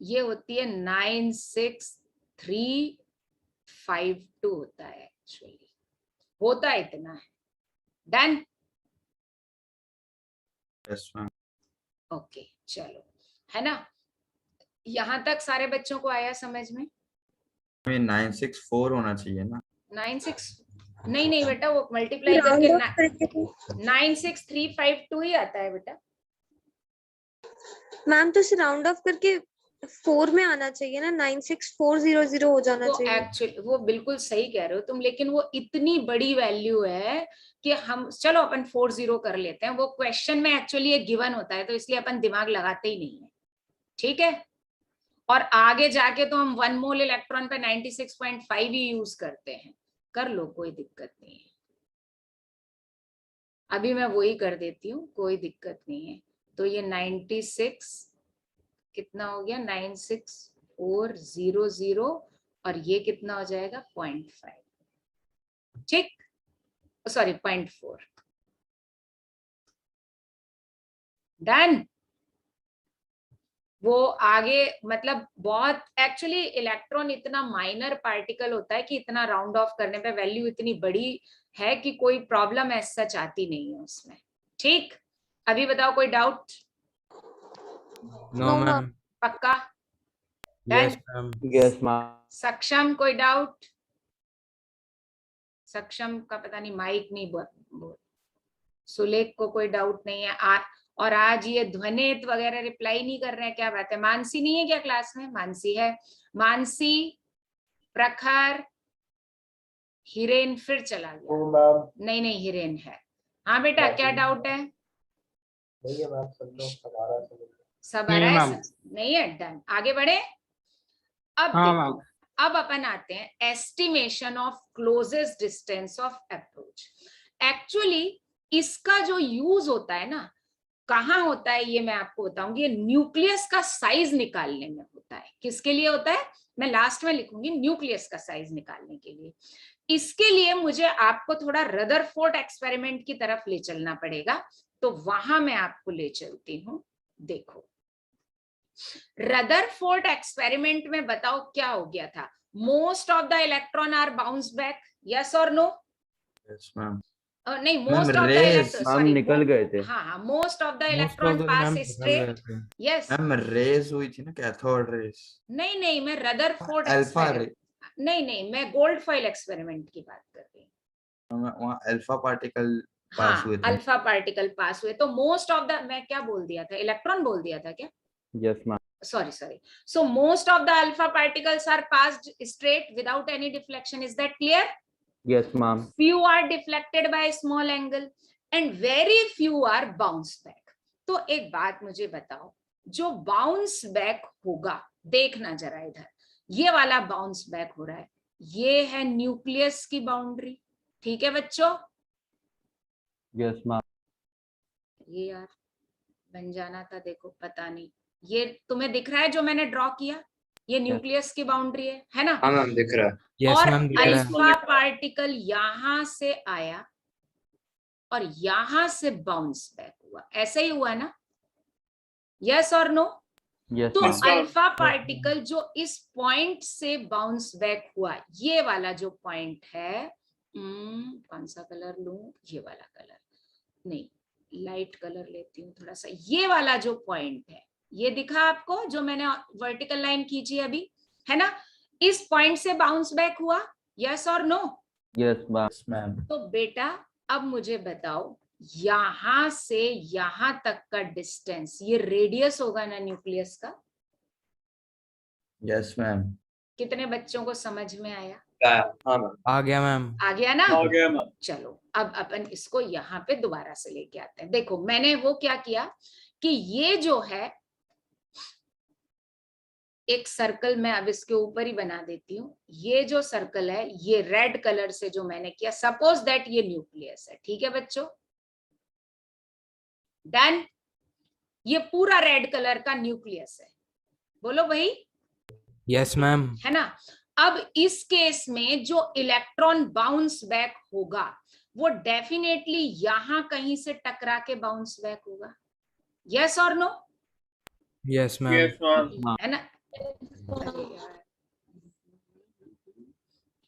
ये होती है 96352 होता है एक्चुअली, होता इतना है। डन? Yes ma'am. ओके, चलो, है ना? यहां तक सारे बच्चों को आया समझ में? 964 होना चाहिए ना। 96 नहीं बेटा, वो मल्टीप्लाई करके 96352 ही आता है बेटा। मैम तो इसे राउंड ऑफ करके 4 में आना चाहिए ना, 96400 हो जाना वो चाहिए। एक्चुअली वो बिल्कुल सही कह रहे हो तुम, लेकिन वो इतनी बड़ी वैल्यू है कि हम, चलो अपन 40 कर लेते हैं। वो क्वेश्चन में एक्चुअली ये गिवन होता है, तो इसलिए अपन दिमाग लगाते ही नहीं है। ठीक है, और आगे जाके तो हम 1 मोल इलेक्ट्रॉन पे 96.5 ही यूज करते हैं। कर लो, कोई दिक्कत नहीं है। अभी मैं वही कर देती हूँ, कोई दिक्कत नहीं है। तो ये 96 कितना हो गया? 96400, और ये कितना हो जाएगा? 0.5। ठीक, सॉरी 0.4। डन? वो आगे मतलब बहुत, एक्चुअली इलेक्ट्रॉन इतना माइनर पार्टिकल होता है कि इतना राउंड ऑफ करने पे वैल्यू इतनी बड़ी है कि कोई प्रॉब्लम ऐसा सच आती नहीं है उसमें। ठीक, अभी बताओ कोई डाउट? No ma'am. पक्का? Yes ma'am. Yes, ma'am. सक्षम कोई डाउट? सक्षम का पता नहीं, माइक नहीं बोल। सुलेख को कोई डाउट नहीं है। और आज ये ध्वनित वगैरह रिप्लाई नहीं कर रहे हैं, क्या बात है? मानसी नहीं है क्या क्लास में? मानसी है। मानसी, प्रखर, हिरेन फिर चला गया। नहीं हिरेन है। हाँ बेटा, क्या डाउट है? सब आ रहा है? नहीं है? डन, आगे बढ़े। अब अपन आते हैं estimation of closest distance of approach. Actually इसका जो यूज होता है ना, कहाँ होता है ये मैं आपको बताऊंगी। ये न्यूक्लियस का साइज निकालने में होता है। किसके लिए होता है? मैं लास्ट में लिखूंगी, न्यूक्लियस का साइज निकालने के लिए। इसके लिए मुझे आपको थोड़ा रदरफोर्ड एक्सपेरिमेंट की तरफ ले चलना पड़ेगा, तो वहां मैं आपको ले चलती हूँ। देखो, रदरफोर्ड एक्सपेरिमेंट में बताओ क्या हो गया था? Most of the electron are bounce back, yes और नो? Yes ma'am. नहीं, मोस्ट ऑफ द इलेक्ट्रॉन निकल गए थे। हाँ, most of the electron pass straight. Yes ma'am, रेज हुई थी ना, कैथोड रेज। नहीं, मैं रदरफोर्ड अल्फा रे। नहीं, मैं गोल्ड फॉइल एक्सपेरिमेंट की बात कर रही हूँ। वहाँ अल्फा पार्टिकल पास हाँ हुए थे। अल्फा पार्टिकल पास हुए, तो मोस्ट ऑफ द, मैं क्या बोल दिया था, इलेक्ट्रॉन बोल दिया था क्या? Yes, ma'am. Sorry. So most of the alpha particles are passed straight without any deflection. Is that clear? Yes, ma'am. Few are deflected by a small angle and very few are bounce back. तो एक बात मुझे बताओ, जो bounce back होगा, देखना जरा इधर, ये वाला बाउंस बैक हो रहा है, ये है न्यूक्लियस की बाउंड्री, ठीक है बच्चों? Yes, ma'am. ये यार बन जाना था, देखो पता नहीं, ये तुम्हें दिख रहा है जो मैंने ड्रॉ किया, ये न्यूक्लियस की बाउंड्री है ना? हाँ मैम दिख रहा है। Yes, और ma'am, दिख रहा है। अल्फा पार्टिकल यहां से आया और यहां से बाउंस बैक हुआ, ऐसे ही हुआ ना? यस और नो? Yes, तो ma'am. अल्फा पार्टिकल जो इस पॉइंट से बाउंस बैक हुआ, ये वाला जो पॉइंट है, कौन सा कलर लूं? ये वाला कलर नहीं, लाइट कलर लेती हूँ थोड़ा सा। ये वाला जो पॉइंट है, ये दिखा आपको जो मैंने वर्टिकल लाइन खींची अभी, है ना? इस पॉइंट से बाउंस बैक हुआ, यस और no? Yes, ma'am. Yes, ma'am. तो बेटा अब मुझे बताओ, यहां से यहां तक का डिस्टेंस, ये रेडियस होगा ना न्यूक्लियस का? Yes, ma'am. कितने बच्चों को समझ में आया? हाँ मैम। आ गया मैम। आ गया ना? आ गया मैम। चलो अब अपन इसको यहाँ पे दोबारा से लेके आते हैं। देखो मैंने वो क्या किया कि ये जो है एक सर्कल, मैं अब इसके ऊपर ही बना देती हूँ। ये जो सर्कल है, ये रेड कलर से जो मैंने किया, सपोज दैट ये न्यूक्लियस है, ठीक है बच्चों? डन। ये पूरा रेड कलर का न्यूक्लियस है, बोलो भाई। Yes ma'am. है ना? अब इस केस में जो इलेक्ट्रॉन बाउंस बैक होगा वो डेफिनेटली यहां कहीं से टकरा के बाउंस बैक होगा, यस और no? Yes ma'am. Yes ma'am. है ना?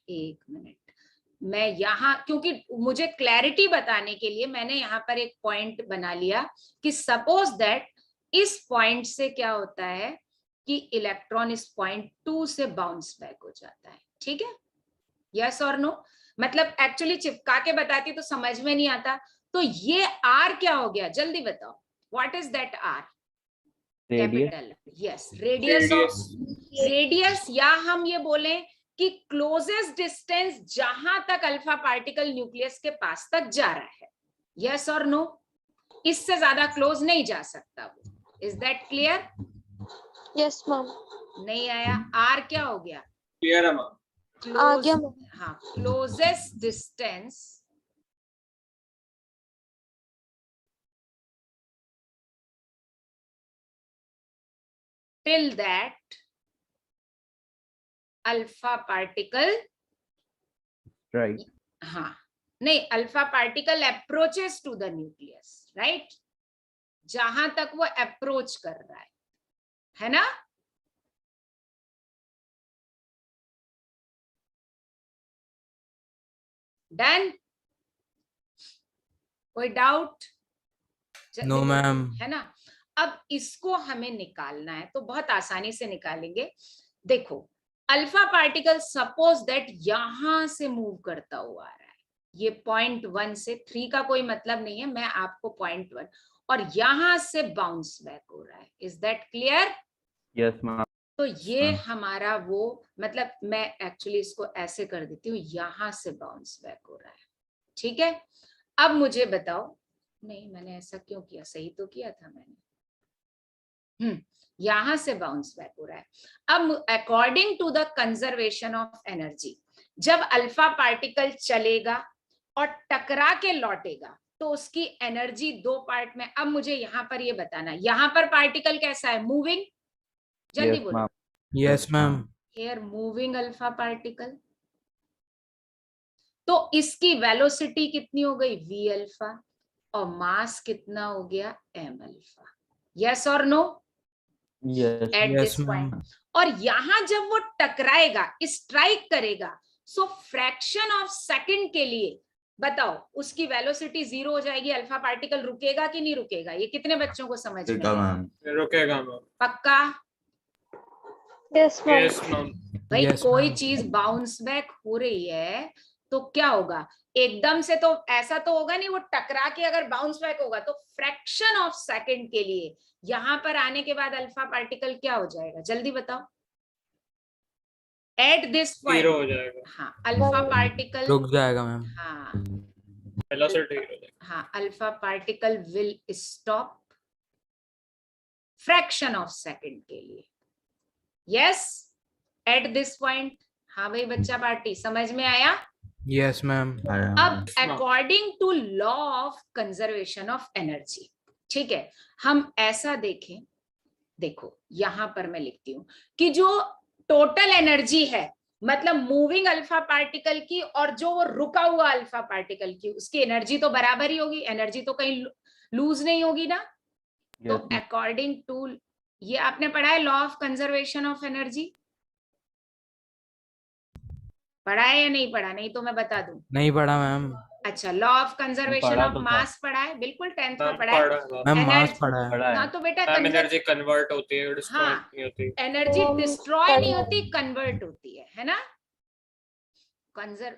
एक मिनट, मैं यहाँ, क्योंकि मुझे क्लैरिटी बताने के लिए मैंने यहाँ पर एक पॉइंट बना लिया कि सपोज दैट इस पॉइंट से क्या होता है कि इलेक्ट्रॉन इस पॉइंट 2 से बाउंस बैक हो जाता है, ठीक है? यस और नो? मतलब एक्चुअली चिपका के बताती तो समझ में नहीं आता। तो ये आर क्या हो गया, जल्दी बताओ, what is that R? Radius. Capital, yes, radius of, radius, या हम ये बोलें कि क्लोजेस्ट डिस्टेंस जहां तक अल्फा पार्टिकल न्यूक्लियस के पास तक जा रहा है, यस और नो? इससे ज्यादा क्लोज नहीं जा सकता वो। Is that clear? Yes ma'am. नहीं आया? आर क्या हो गया? क्लियर है मैम। आ गया मैम। हाँ, closest distance till that alpha particle, Right. हाँ नहीं, alpha particle approaches to the nucleus, right? जहां तक वो अप्रोच कर रहा है ना? डन? कोई डाउट? No ma'am. है ना? अब इसको हमें निकालना है, तो बहुत आसानी से निकालेंगे। देखो अल्फा पार्टिकल सपोज दैट यहां से मूव करता हुआ आ रहा है, ये 0.1 से 3 का कोई मतलब नहीं है, मैं आपको 0.1, और यहां से बाउंस बैक हो रहा है। Is that clear? Yes, ma'am. तो ये हमारा वो, मतलब मैं एक्चुअली इसको ऐसे कर देती हूँ, यहां से बाउंस बैक हो रहा है, ठीक है? अब मुझे बताओ, नहीं मैंने ऐसा क्यों किया, सही तो किया था मैंने। यहां से बाउंस बैक हो रहा है। अब according to the conservation of energy, जब अल्फा पार्टिकल चलेगा और टकरा के लौटेगा तो उसकी एनर्जी 2 पार्ट में। अब मुझे यहाँ पर ये बताना, यहाँ पर पार्टिकल कैसा है, मूविंग? जल्दी Yes, बोलो। ma'am. Yes ma'am. Here moving alpha particle, तो इसकी वेलोसिटी कितनी हो गई, v अल्फा, और मास कितना हो गया, m अल्फा। यस और no? Yes. At Yes, this ma'am. Point. और यहां जब वो टकराएगा, स्ट्राइक करेगा, सो फ्रैक्शन ऑफ सेकंड के लिए बताओ उसकी वेलोसिटी 0 हो जाएगी, अल्फा पार्टिकल रुकेगा कि नहीं रुकेगा? ये कितने बच्चों को समझ में ठीक है आया? मैम। रुकेगा मैम। पक्का? Yes ma'am. Yes ma'am. भाई Yes, कोई ma'am. चीज बाउंस बैक हो रही है तो क्या होगा, एकदम से तो ऐसा तो होगा नहीं, वो टकरा के अगर बाउंस बैक होगा तो फ्रैक्शन ऑफ सेकंड के लिए यहां पर आने के बाद अल्फा पार्टिकल क्या हो जाएगा, जल्दी बताओ। एट दिस पॉइंट जीरो हो जाएगा, हाँ अल्फा पार्टिकल रुक जाएगा मैम। हाँ वेलोसिटी जीरो हो जाएगा। हाँ alpha particle will stop fraction of second के लिए। Yes at this point. हाँ भाई बच्चा पार्टी समझ में आया। Yes ma'am. अब according to law of conservation of energy, ठीक है, हम ऐसा देखें, देखो यहां पर मैं लिखती हूं कि जो टोटल एनर्जी है, मतलब मूविंग अल्फा पार्टिकल की और जो वो रुका हुआ अल्फा पार्टिकल की, उसकी एनर्जी तो बराबर ही होगी, एनर्जी तो कहीं लूज नहीं होगी ना। तो अकॉर्डिंग टू, ये आपने पढ़ा है law of conservation of energy, पढ़ा है या नहीं पढ़ा, नहीं तो मैं बता दूं। नहीं पढ़ा मैम। अच्छा लॉ ऑफ कंजर्वेशन पढ़ा ऑफ तो था। मास पढ़ा है, बिल्कुल 10th में मैम पढ़ा है। पढ़ा है। मैम मास Energy- पढ़ा है। पढ़ा हाँ है। तो बेटा मैम एनर्जी कन्वर्ट होती है, डिस्ट्रॉय हाँ। नहीं होती। एनर्जी वो डिस्ट्रॉय पढ़ा नहीं है। होती, कन्वर्ट होती है ना।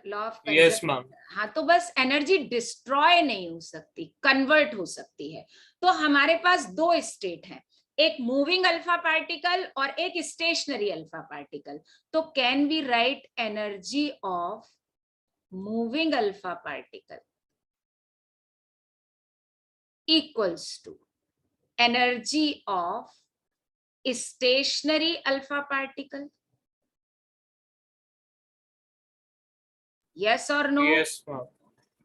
Law of yes ma'am. हाँ तो बस एनर्जी डिस्ट्रॉय नहीं हो सकती, कन्वर्ट हो सकती है। तो हमारे पास दो स्टेट हैं, एक मूविंग अल्फा पार्टिकल और एक स्टेशनरी अल्फा पार्टिकल। तो can we write energy of moving alpha particle equals to energy of stationary alpha particle? Yes or no? Yes ma'am.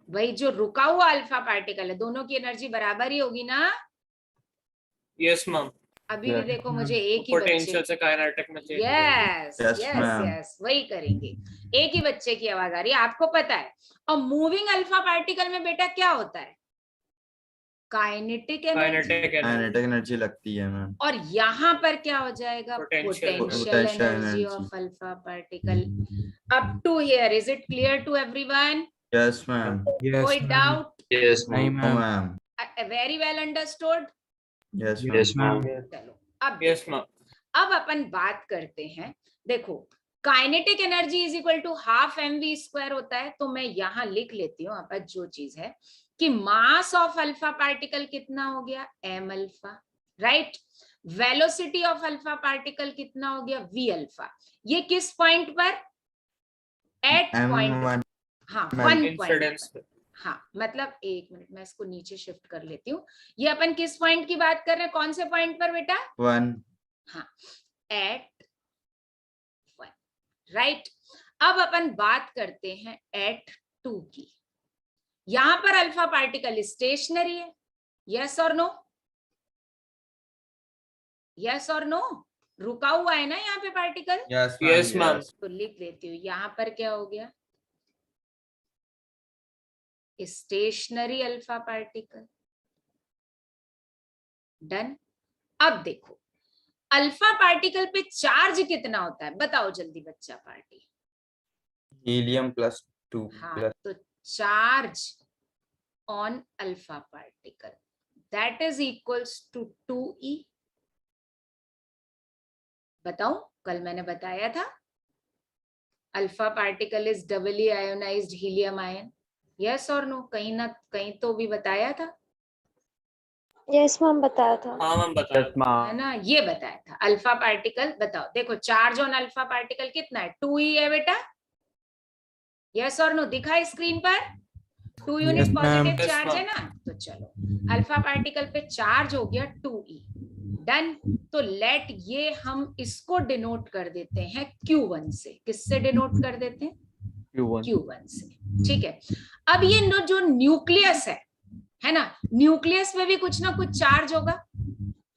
भाई जो रुका हुआ अल्फा पार्टिकल है, दोनों की एनर्जी बराबर ही होगी ना। Yes ma'am. अभी भी Yes. देखो मुझे एक ही पोटेंशियल बच्चे, से काइनेटिक में change. Yes Yes, yes ma'am. Yes वही करेंगे। एक ही बच्चे की आवाज आ रही है, आपको पता है। और मूविंग अल्फा पार्टिकल में बेटा क्या होता है, kinetic energy, kinetic energy. Kinetic energy लगती है मैम। और यहाँ पर क्या हो जाएगा, Potential potential Potential energy energy. Of alpha particle. Up to here is it clear to everyone? Yes ma'am. Yes कोई मैम। डाउट? यस नहीं no ma'am. Ma'am. Very well understood. Yes yes ma'am. Ma'am. चलो अब yes ma'am. अब अपन बात करते हैं। देखो kinetic energy is equal to half mv square होता है, तो मैं यहां लिख लेती हूँ अब जो चीज है कि मास ऑफ अल्फा पार्टिकल कितना हो गया, m alpha, right. Velocity of alpha particle कितना हो गया, v अल्फा। ये किस पॉइंट पर, एट पॉइंट, M1 हाँ मैम, 1 इंसिडेंस पॉइंट। हाँ मतलब एक मिनट मैं इसको नीचे शिफ्ट कर लेती हूँ। ये अपन किस पॉइंट की बात कर रहे हैं, कौन से पॉइंट पर बेटा, 1 हाँ एट 1, राइट। अब अपन बात करते हैं एट 2 की। यहां पर अल्फा पार्टिकल स्टेशनरी है, यस और नो, यस और नो, रुका हुआ है ना यहाँ पे पार्टिकल। Yes Yes, ma'am. तो लिख लेती हूँ, यहां पर क्या हो गया, स्टेशनरी अल्फा पार्टिकल। डन। अब देखो अल्फा पार्टिकल पे चार्ज कितना होता है, बताओ जल्दी बच्चा पार्टी। हीलियम +2 हाँ तो charge on alpha particle that is equals to 2e। बताओ कल मैंने बताया था alpha particle is doubly ionized helium ion, yes और नो, कहीं ना कहीं तो भी बताया था, यस मैम बताया था। हाँ मैम बताया। Yes ma'am. है ना, ये बताया था। अल्फा पार्टिकल बताओ, देखो चार्ज ऑन अल्फा पार्टिकल कितना है, 2e है बेटा, यस और नो, दिखा है स्क्रीन पर, 2 unit Yes, ma'am. Positive Yes, charge ma'am. है ना। तो चलो अल्फा पार्टिकल पे चार्ज हो गया 2e। डन। तो लेट ये हम इसको डिनोट कर देते हैं Q1 से। किससे डिनोट कर देते हैं, Q1 Q1 से, ठीक है। अब ये जो न्यूक्लियस है ना, न्यूक्लियस में भी कुछ ना कुछ चार्ज होगा,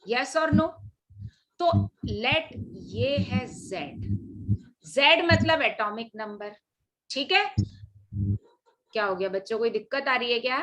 यस और नो। तो लेट ये है Z, Z मतलब एटॉमिक नंबर, ठीक है। क्या हो गया बच्चों, कोई दिक्कत आ रही है क्या,